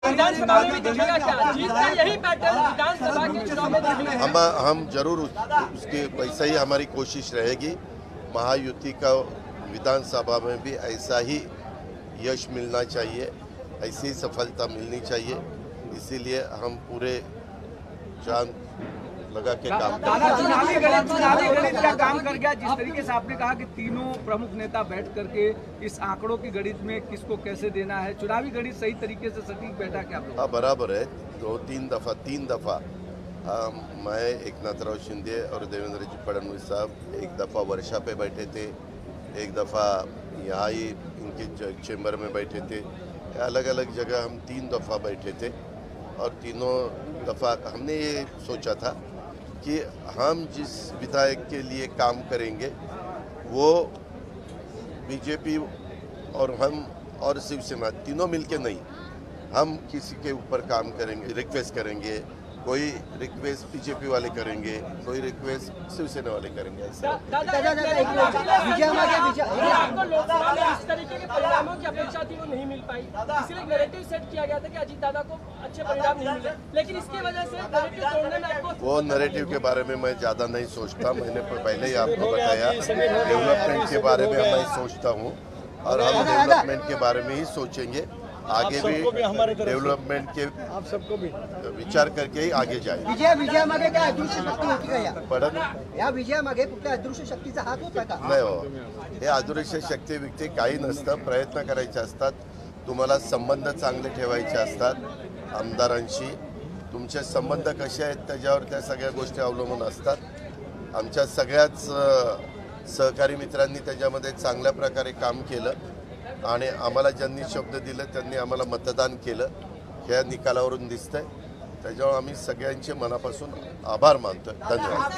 विधानसभा में भी दिखेगा क्या? जीत का यही पैटर्न विधानसभा के चुनाव में दिखेगा? हम जरूर उसके वैसा ही हमारी कोशिश रहेगी। महायुति का विधानसभा में भी ऐसा ही यश मिलना चाहिए, ऐसी सफलता मिलनी चाहिए। इसीलिए हम पूरे जान लगा के काम चुनावी गणित का काम कर गया। जिस तरीके से आपने कहा कि तीनों प्रमुख नेता बैठ करके इस आंकड़ों की गणित में किसको कैसे देना है, चुनावी गणित सही तरीके से सटीक बैठा क्या? हाँ, बराबर है। तीन दफा मैं एकनाथराव शिंदे और देवेंद्र जी फडणवीस साहब एक दफ़ा वर्षा पे बैठे थे, एक दफ़ा यहाँ ही इनके चेंबर में बैठे थे। अलग अलग जगह हम 3 दफ़ा बैठे थे और तीनों दफ़ा हमने ये सोचा था कि हम जिस विधायक के लिए काम करेंगे वो बीजेपी और हम और शिवसेना तीनों मिलके नहीं, हम किसी के ऊपर काम करेंगे, रिक्वेस्ट करेंगे। कोई रिक्वेस्ट बीजेपी वाले करेंगे, कोई रिक्वेस्ट शिवसेना वाले करेंगे। आपको लोकसभा में इस तरीके के परिणामों की अपेक्षा थी, वो नहीं मिल पाई, इसलिए नैरेटिव सेट किया गया था कि अजीत दादा को अच्छे परिणाम नहीं मिले, लेकिन इसकी वजह से नैरेटिव तोड़ने में आपको वो नैरेटिव के बारे में मैं ज़्यादा नहीं सोचता। मैंने पहले ही आपको बताया, डेवलपमेंट के बारे में मैं सोचता हूँ और हम डेवलपमेंट के बारे में ही सोचेंगे। आगे भी हमारे डेवलपमेंट के आप सबको भी विचार करके ही आगे जाए। विजया मागे काय अदृश्य शक्ती होती का? पण या विजया मागे कुठल्या अदृश्य शक्तीचा हात होता का? नाही हो, हे अदृश्य शक्ती व्यक्ती काही नसतं। प्रयत्न करायचे असतात, तुम्हाला संबंध चांगले ठेवायचे असतात आमदारांशी। तुमचे संबंध कसे आहेत त्याच्यावर त्या सगळ्या गोष्टी अवलंबून असतात। आमच्या सगळ्याच सहकारी मित्रांनी त्याच्यामध्ये चांगल्या प्रकारे काम केलं आणि आम्हाला ज्यांनी शब्द दिले त्यांनी आम्हाला मतदान केलं, ह्या निकालावरून दिसतंय। त्याच्यावर आम्ही सगळ्यांचे मनापासून आभार मानतोय। धन्यवाद।